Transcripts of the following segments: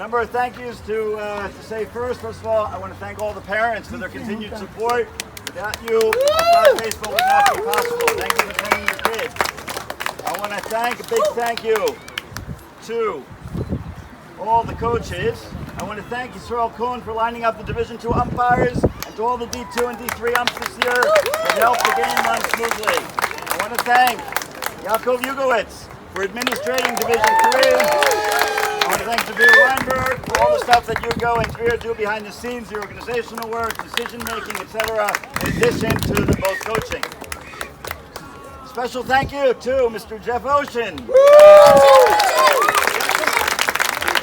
number of thank yous to say first. First of all, I want to thank all the parents for their continued support. Without you, Efrat baseball would not be possible. Thank you for sending your kids. I want to thank a big thank you to all the coaches. I want to thank Yisrael Cohen for lining up the Division II umpires, and to all the D2 and D3 umps this year that helped the game run smoothly. I want to thank Yaakov Yugowitz for administrating Division III. I want to thank Javier Weinberg for all the stuff that Hugo and Javier do behind the scenes, the organizational work, decision making, etc., in addition to the both coaching. Special thank you to Mr. Jeff Ocean,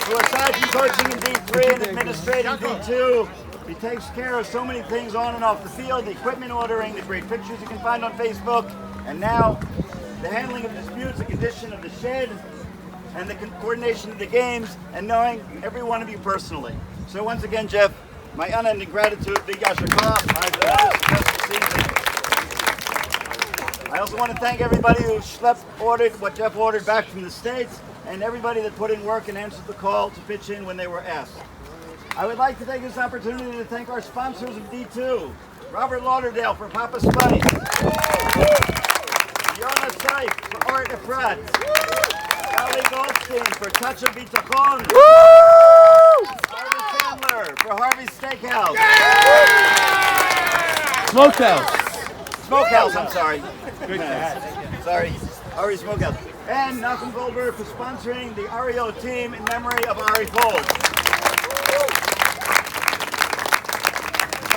who aside from coaching in D3 and administrating D2, he takes care of so many things on and off the field, the equipment ordering, the great pictures you can find on Facebook, and now the handling of disputes, the condition of the shed, and the coordination of the games, and knowing every one of you personally. So once again, Jeff, my unending gratitude, big yasher koach, I also want to thank everybody who ordered what Jeff ordered back from the States, and everybody that put in work and answered the call to pitch in when they were asked. I would like to take this opportunity to thank our sponsors of D2, Robert Lauderdale for Papa Spuddy, Yona Seif for Art Efrat, Ali Goldstein for Touch of Bitachon, Harvey Chandler for Harvey's Steakhouse, Smokehouse, I'm sorry. Sorry, Ari Smokehouse. And Malcolm Goldberg for sponsoring the REO team in memory of Ari Fold.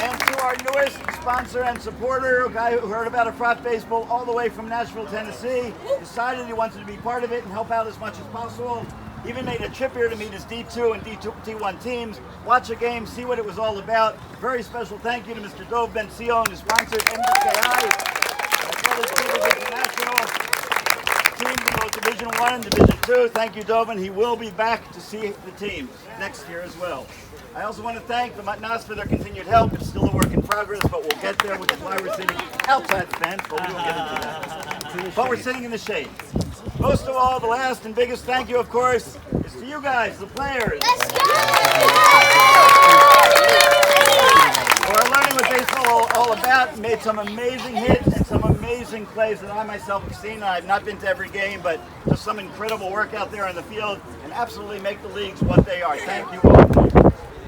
And to our newest sponsor and supporter, a guy who heard about Efrat baseball all the way from Nashville, Tennessee, decided he wanted to be part of it and help out as much as possible. Even made a trip here to meet his D2 and D1 teams, watch a game, see what it was all about. Very special thank you to Mr. Dov Ben Sion, who sponsored MBKI, as well as Peters International, teams in both Division 1 and Division 2. Thank you, Dov, and he will be back to see the teams next year as well. I also want to thank the Matnas for their continued help. It's still a work in progress, but we'll get there, which is why we're sitting outside the fence, but we won't get into that. But we're sitting in the shade. Most of all, the last and biggest thank you, of course, is to you guys, the players. Let's go! Who are learning what baseball is all about, made some amazing hits and some amazing plays that I myself have seen. I've not been to every game, but just some incredible work out there on the field and absolutely make the leagues what they are. Thank you all.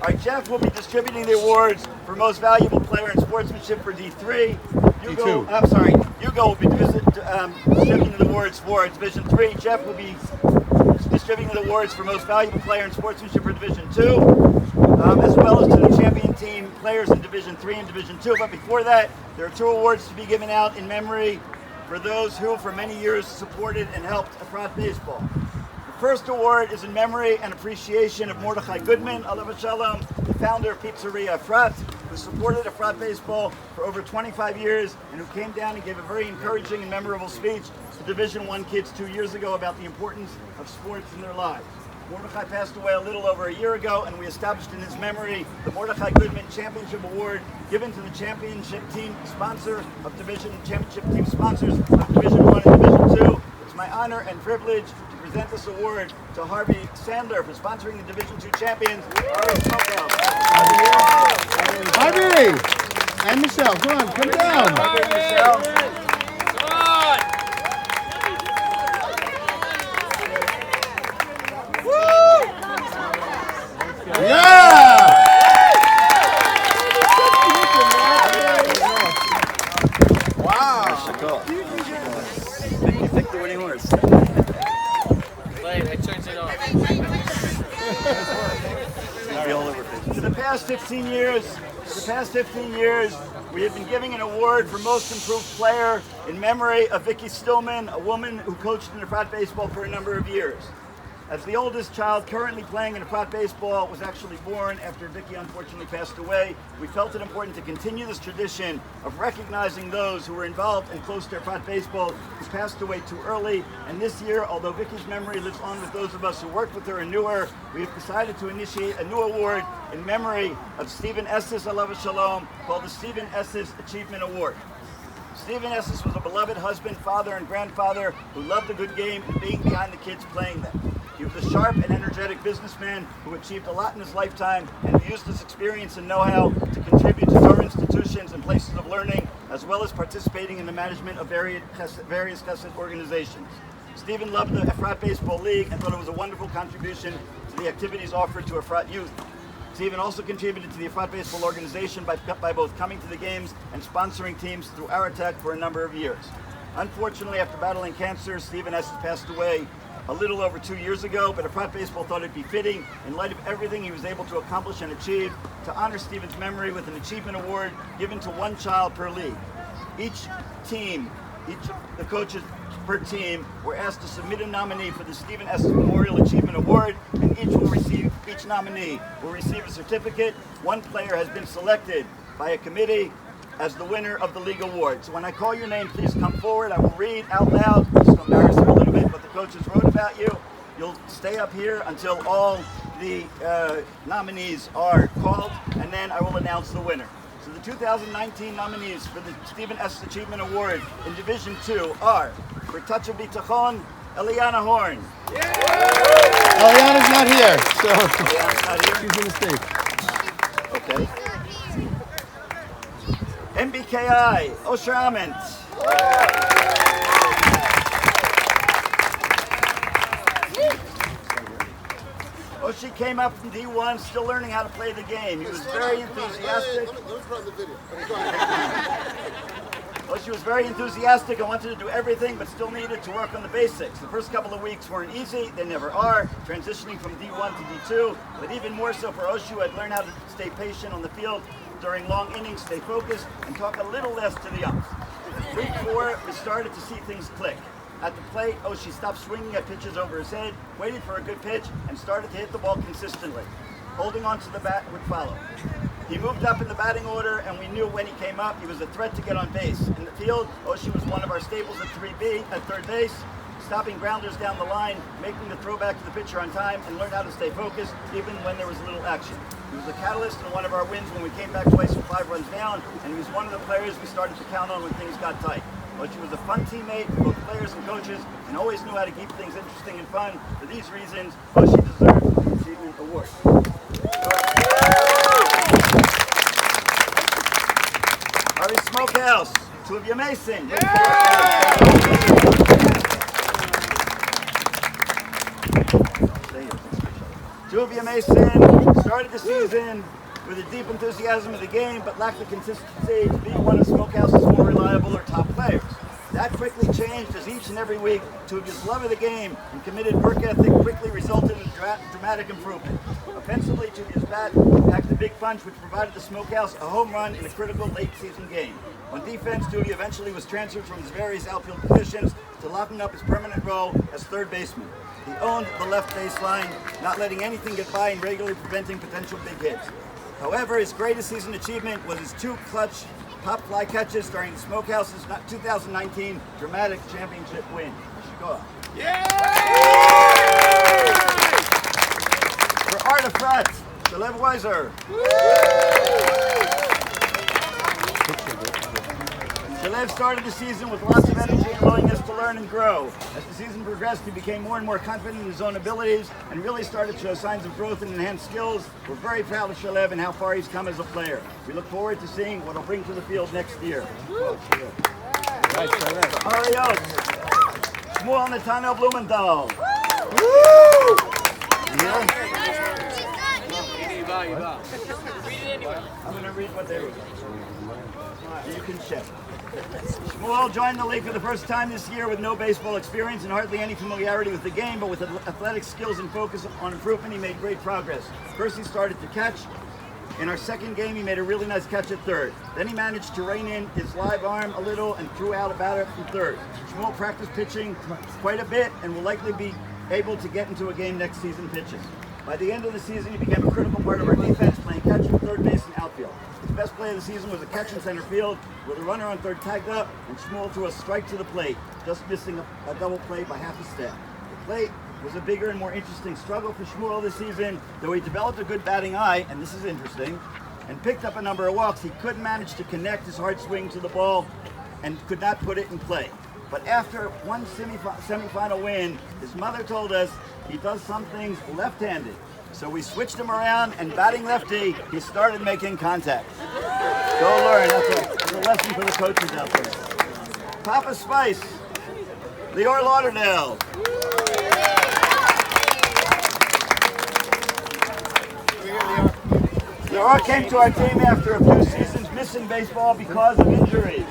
All right, Jeff will be distributing the awards for Most Valuable Player in Sportsmanship for D3. Hugo will be distributing the awards for Division 3. Jeff will be distributing the awards for Most Valuable Player in Sportsmanship for Division 2, as well as to the champion team players in Division 3 and Division 2. But before that, there are 2 awards to be given out in memory for those who, for many years, supported and helped Efrat baseball. The first award is in memory and appreciation of Mordechai Goodman, alav shalom, the founder of Pizzeria Efrat, who supported Efrat baseball for over 25 years and who came down and gave a very encouraging and memorable speech to Division I kids 2 years ago about the importance of sports in their lives. Mordechai passed away a little over a year ago, and we established in his memory the Mordechai Goodman Championship Award given to the championship team sponsor of championship team sponsors of Division I and Division II. It's my honor and privilege to present this award to Harvey Sandler for sponsoring the Division II champions, Harvey Smokehouse. Harvey! And Michelle, come on, come down. Harvey and Michelle. Yeah! Wow! You picked the winning horse. Wait, I turned it off. For the past 15 years, we have been giving an award for Most Improved Player in memory of Vicky Stillman, a woman who coached in Efrat baseball for a number of years. As the oldest child currently playing in Efrat baseball was actually born after Vicky unfortunately passed away, we felt it important to continue this tradition of recognizing those who were involved and close to Efrat baseball who passed away too early. And this year, although Vicky's memory lives on with those of us who worked with her and knew her, we have decided to initiate a new award in memory of Stephen Estes, alav shalom, called the Stephen Estes Achievement Award. Stephen Estes was a beloved husband, father, and grandfather who loved a good game and being behind the kids playing them. He was a sharp and energetic businessman who achieved a lot in his lifetime and who used his experience and know-how to contribute to our institutions and places of learning, as well as participating in the management of various chesed organizations. Stephen loved the Efrat Baseball League and thought it was a wonderful contribution to the activities offered to Efrat youth. Stephen also contributed to the Efrat Baseball organization by both coming to the games and sponsoring teams through our attack for a number of years. Unfortunately, after battling cancer, Stephen has passed away a little over 2 years ago, but Efrat Baseball thought it'd be fitting, in light of everything he was able to accomplish and achieve, to honor Stephen's memory with an achievement award given to one child per league. Each of the coaches per team were asked to submit a nominee for the Stephen S. Memorial Achievement Award, and each nominee will receive a certificate. One player has been selected by a committee as the winner of the league award. So when I call your name, please come forward. I will read out loud, just to embarrass you a little bit, what the coaches wrote about you. You'll stay up here until all the nominees are called, and then I will announce the winner. So the 2019 nominees for the Stephen S. Achievement Award in Division 2 are, for Touch of Bitachon, Eliana Horn. Eliana's not here, so Eliana's not here? she's a mistake. Okay. MBKI, Osher Ament. Oshi came up from D1, still learning how to play the game. He was very enthusiastic. Let me run the video. Oshi was very enthusiastic and wanted to do everything, but still needed to work on the basics. The first couple of weeks weren't easy, they never are, transitioning from D1 to D2, but even more so for Oshi, who had learned how to stay patient on the field during long innings, stay focused, and talk a little less to the umps. Week 4, we started to see things click. At the plate, Oshi stopped swinging at pitches over his head, waited for a good pitch, and started to hit the ball consistently. Holding on to the bat would follow. He moved up in the batting order, and we knew when he came up, he was a threat to get on base. In the field, Oshi was one of our staples at third base, stopping grounders down the line, making the throw back to the pitcher on time, and learned how to stay focused, even when there was little action. He was a catalyst in one of our wins when we came back twice from 5 runs down, and he was one of the players we started to count on when things got tight. Oshi was a fun teammate for both players and coaches, and always knew how to keep things interesting and fun. For these reasons, Oshi deserves the Achievement Award. Ari Smokehouse, Tuvia Mason. Tuvia Mason started the season with a deep enthusiasm of the game, but lacked the consistency to be one of Smokehouse's more reliable or top players. That quickly changed as each and every week, Tuvia's love of the game and committed work ethic quickly resulted in dramatic improvement. Offensively, Tuvia's bat packed a big punch, which provided the Smokehouse a home run in a critical late-season game. On defense, Tuvia eventually was transferred from his various outfield positions to locking up his permanent role as third baseman. He owned the left baseline, not letting anything get by and regularly preventing potential big hits. However, his greatest season achievement was his 2 clutch pop fly catches during the Smokehouse's 2019 dramatic championship win. For Art Efrat, Shalev Weiser. Shalev started the season with lots of energy and willingness to learn and grow. As the season progressed, he became more and more confident in his own abilities and really started to show signs of growth and enhanced skills. We're very proud of Shalev and how far he's come as a player. We look forward to seeing what he'll bring to the field next year. Arios, Shmuel Nathaniel Blumenthal. I'm going to read what they wrote. You can check. Shmuel joined the league for the first time this year with no baseball experience and hardly any familiarity with the game, but with athletic skills and focus on improvement, he made great progress. First, he started to catch. In our second game, he made a really nice catch at third. Then he managed to rein in his live arm a little and threw out a batter from third. Shmuel practiced pitching quite a bit and will likely be able to get into a game next season pitching. By the end of the season, he became a critical part of our defense, playing catch from third base and outfield. His best play of the season was a catch in center field with a runner on third tagged up and Shmuel threw a strike to the plate, just missing a double play by half a step. The plate was a bigger and more interesting struggle for Shmuel this season, though he developed a good batting eye, and this is interesting, and picked up a number of walks. He couldn't manage to connect his hard swing to the ball and could not put it in play. But after one semifinal win, his mother told us he does some things left-handed. So we switched him around, and batting lefty, he started making contact. Go learn. That's a lesson for the coaches out there. Papa Spice, Lior Lauderdale. Lior came to our team after a few seasons missing baseball because of injuries.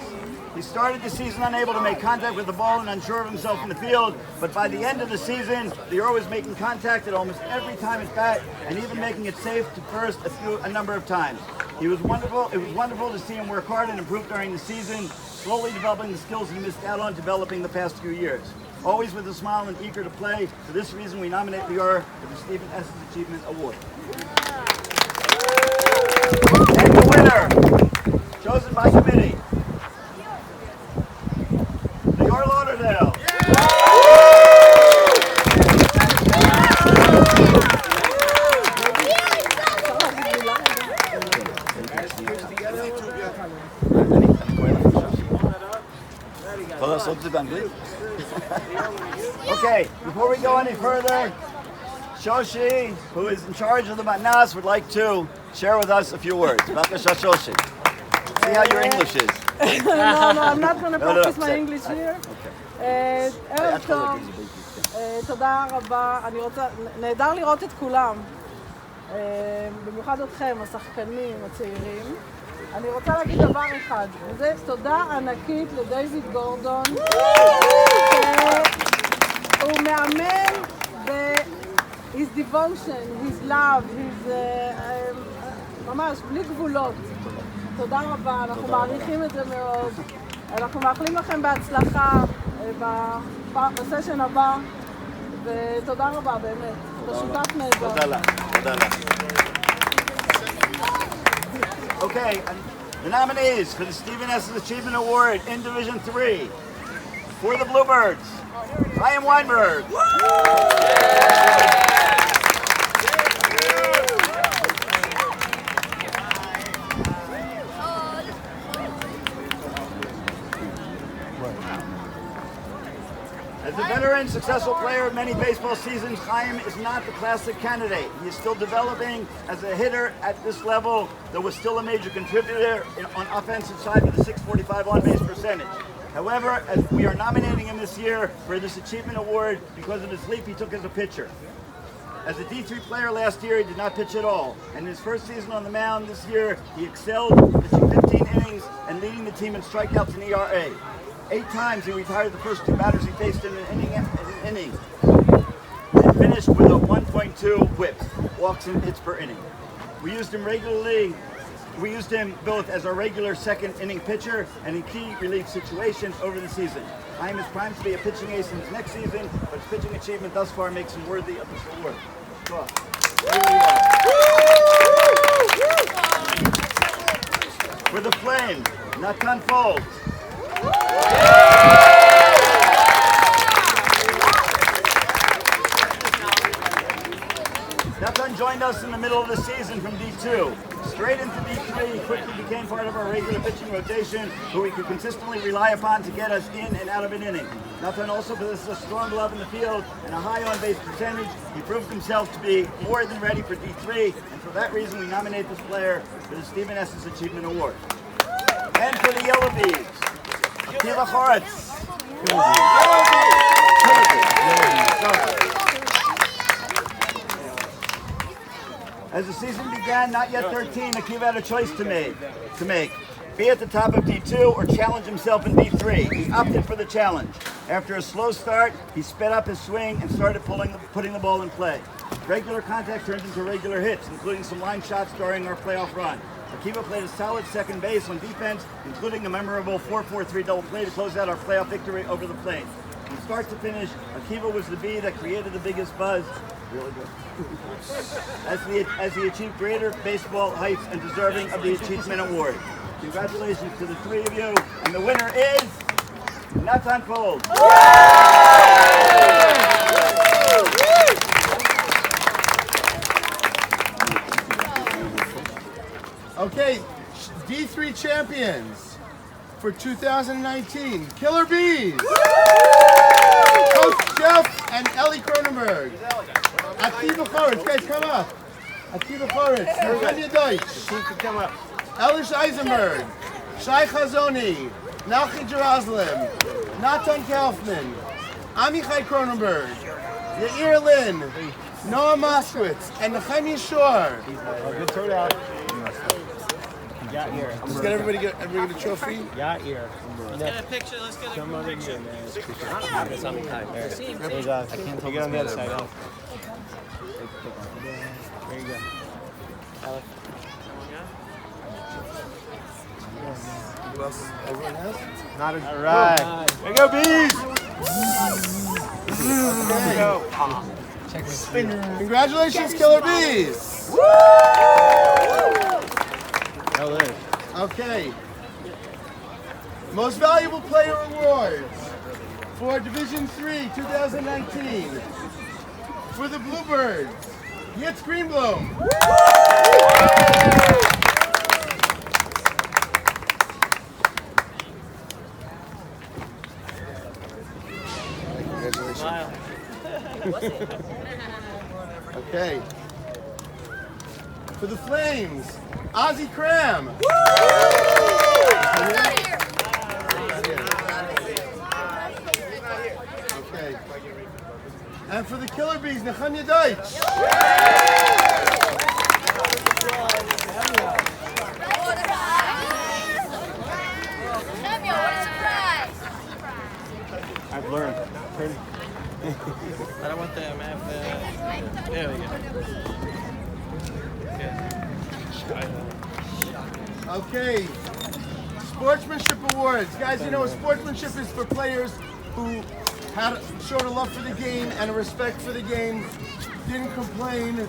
He started the season unable to make contact with the ball and unsure of himself in the field, but by the end of the season, Lior was making contact at almost every time at bat and even making it safe to first a number of times. He was wonderful. It was wonderful to see him work hard and improve during the season, slowly developing the skills he missed out on developing the past few years. Always with a smile and eager to play. For this reason, we nominate Lior for the Stephen S. Achievement Award. And the winner, chosen by committee, Lior Lauderdale. Okay, before we go any further, Shoshi, who is in charge of the Matnas, would like to share with us a few words. B'kasha, Shoshi. See how your English is. No, I'm not going to practice my English here. ערב טוב, תודה רבה. נהדר לראות את כולם, במיוחד אתכם, השחקנים, הצעירים. אני רוצה להגיד דבר אחד, וזה תודה ענקית לדייוויד גורדון, שהוא מאמן his devotion, his love, ממש בלי גבולות. תודה רבה, אנחנו מעריכים את זה מאוד. אנחנו מאחלים לכם בהצלחה בסשן הבא, ותודה רבה באמת. אתה שותף נהדר. תודה לך, תודה לך. Okay, the nominees for the Stephen S. Achievement Award in Division 3 for the Bluebirds, Chaim Weinberg. As a veteran, successful player of many baseball seasons, Chaim is not the classic candidate. He is still developing as a hitter at this level, though was still a major contributor on offensive side with a .645 on-base percentage. However, as we are nominating him this year for this achievement award because of his leap he took as a pitcher. As a D3 player last year, he did not pitch at all. And in his first season on the mound this year, he excelled, pitching 15 innings and leading the team in strikeouts and ERA. 8 times he retired the first 2 batters he faced in an inning. And finished with a 1.2 whip, walks and hits per inning. We used him regularly. We used him both as our regular second inning pitcher and in key relief situations over the season. Chaim is primed to be a pitching ace in his next season, but his pitching achievement thus far makes him worthy of this award. For the Flames, Natan Folds. Natan joined us in the middle of the season from D2. Straight into D3, he quickly became part of our regular pitching rotation, who we could consistently rely upon to get us in and out of an inning. Natan also possesses a strong glove in the field and a high on-base percentage. He proved himself to be more than ready for D3, and for that reason we nominate this player for the Stephen S. Achievement Award. And for the Yellow Bees, Akiva Horetz. As the season began, not yet 13, Akiva had a choice to make. Be at the top of D2 or challenge himself in D3. He opted for the challenge. After a slow start, he sped up his swing and started putting the ball in play. Regular contact turned into regular hits, including some line shots during our playoff run. Akiva played a solid second base on defense, including a memorable 4-4-3 double play to close out our playoff victory over the Flames. From start to finish, Akiva was the bee that created the biggest buzz. Really good. As he achieved greater baseball heights and deserving of the Achievement Award. Congratulations to the 3 of you, and the winner is Natan Folds. Okay, D3 champions for 2019, Killer Bees. Coach Jeff and Ellie Cronenberg. Akiva Choritz, guys, come up. Akiva Choritz, Nechemia Deutsch. Elish Eisenberg, Shai Chazoni, Nachi Jerusalem, Natan Kaufman, Amichai Cronenberg, Yair Lin, Noah Moskowitz, and Nechemia Shor. Good turnout. Just get everybody get a trophy. Got here. Let's get a picture. Let's get a group picture. I can't tell you on the other side. There you go. Alex. Who else? Everyone else? Not a, all right. There you go, bees. Okay. Congratulations, Killer Bees. Okay. Most Valuable Player Awards for Division 3 2019. For the Bluebirds, Yitz Greenblum. Congratulations. Okay. For the Flames, Ozzy Cram. Okay. And for the Killer Bees, Nechemia Deutsch. I've learned. I don't want the map. There we go. Okay. Sportsmanship Awards. Guys, you know, sportsmanship is for players who showed a love for the game and a respect for the game, didn't complain,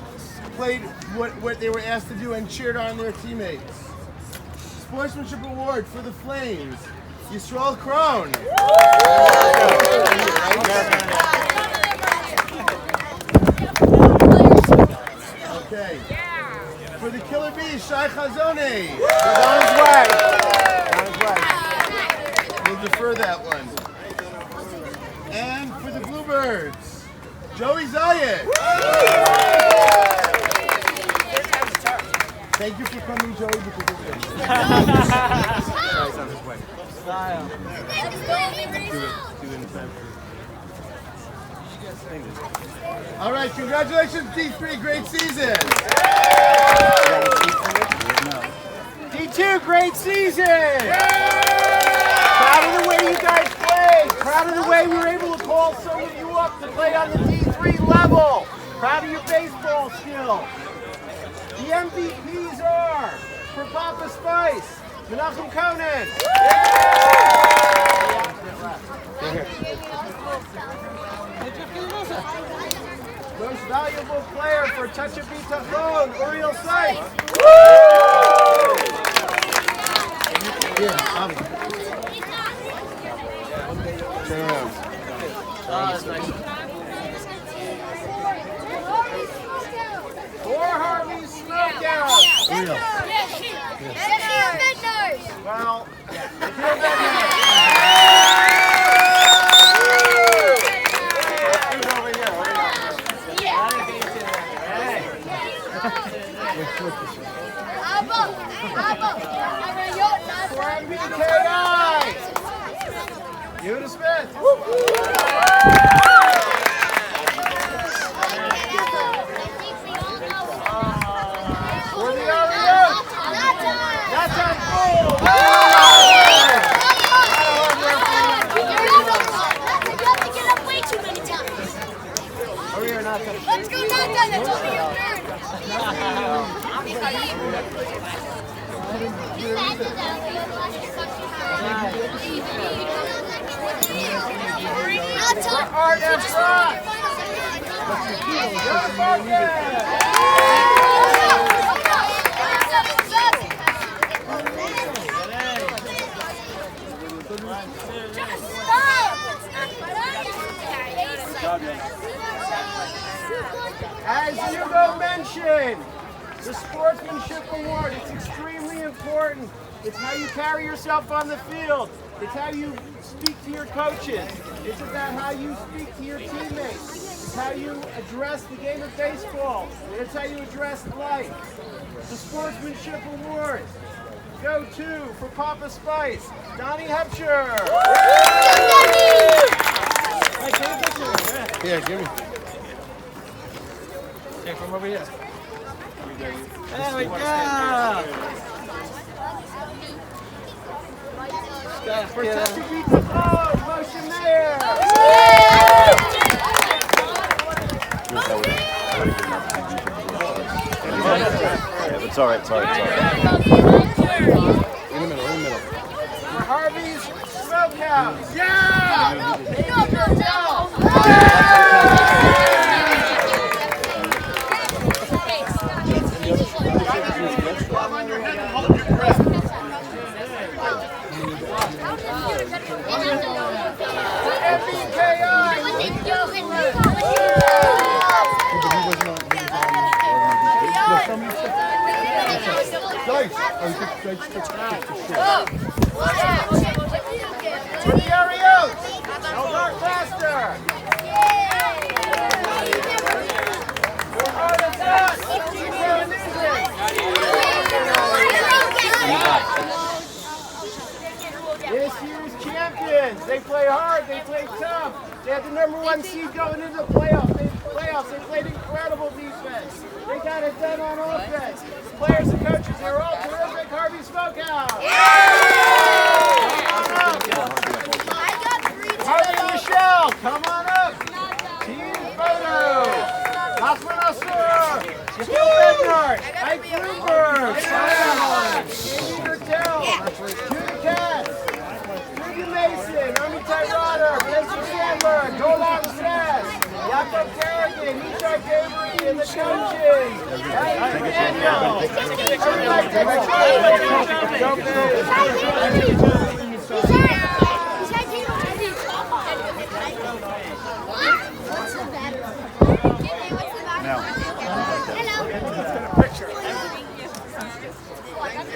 played what they were asked to do, and cheered on their teammates. Sportsmanship Award for the Flames, Yisrael Krohn. Okay. For the Killer Bees, Shai Chazoni. We'll defer that one. And for the Bluebirds, Joey Zayed. Thank you for coming, Joey, because of this. It's on his way. Style. All right, congratulations, D3, great season. D2, great season! Proud of the way you guys played. Proud of the way we were able to call some of you up to play on the D3 level. Proud of your baseball skill. The MVPs are, for Papa Spice, Menachem Conan. Most valuable player for Touch of Bitachon, Uriel Seif. Turn around. That's nice. For Harvey Smokeout. Well, for MBKI. Yehuda Smith. For the Ariot. That's on full. Oh, you're not going to Let's go, Nathan. That's only your third. For Art Efrat. As Hugo mentioned, the Sportsmanship Award, it's extremely important. It's how you carry yourself on the field. It's how you speak to your coaches. It's about how you speak to your teammates. It's how you address the game of baseball. It's how you address life. The Sportsmanship Award go to, for Papa Spice, Donnie Hepsher. Yeah, give me. Take from over here. There we go. Protected beats the ball, Motion Mayor. It's all right, it's all right, it's all right. In the middle, in the middle. For Harvey's Smokehouse. Palm on your head and hold your breath. For the Arios, Eldar Faster. For Arda Dust, this year's champions, they play hard, they play tough. They had the #1 seed going into the playoffs. They played incredible defense. They got it done on offense. The players and coaches, they were all terrific. Harvey Smokehouse. Harvey and Michelle, come on up. Team photo. Osman Asur, Jill Bednar, Ike Bloomberg, Amy Gertel, Judy Katz, Ruby Mason, Amitai Rotter, Vincent Sandler, Golan Sass, Jakob Kerrigan, Ishai Gabriel, and the coaches. Harry Daniel.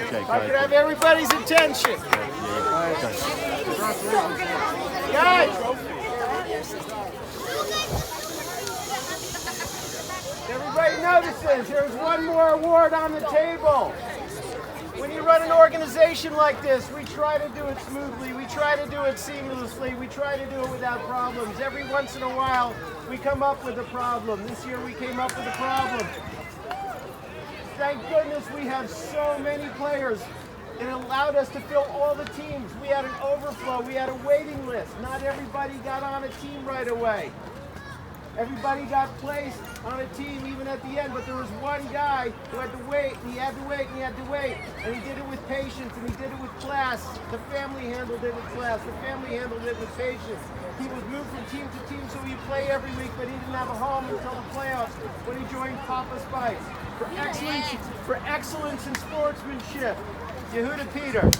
If I could have everybody's attention. Guys! Everybody notices there's one more award on the table. When you run an organization like this, we try to do it smoothly, we try to do it seamlessly, we try to do it without problems. Every once in a while, we come up with a problem. This year we came up with a problem. Thank goodness we have so many players. It allowed us to fill all the teams. We had an overflow, we had a waiting list. Not everybody got on a team right away. Everybody got placed on a team even at the end, but there was one guy who had to wait, and he had to wait, and he had to wait. And he did it with patience, and he did it with class. The family handled it with class. The family handled it with patience. He was moved from team to team so he'd play every week, but he didn't have a home until the playoffs when he joined Papa Spice. For excellence in sportsmanship, Yehuda Peter.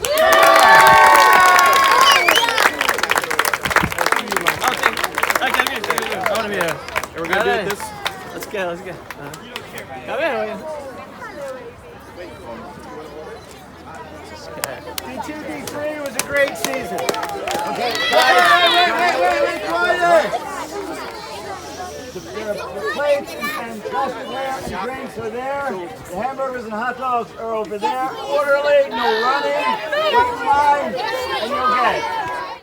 I want to be here. We're going to do this? Let's go, let's go. Come here. D2, D3 was a great season. Okay, Wait, quiet! the plates and plasticware and drinks are there. The hamburgers and hot dogs are over there. Orderly, no running, wait in line, and you'll get it.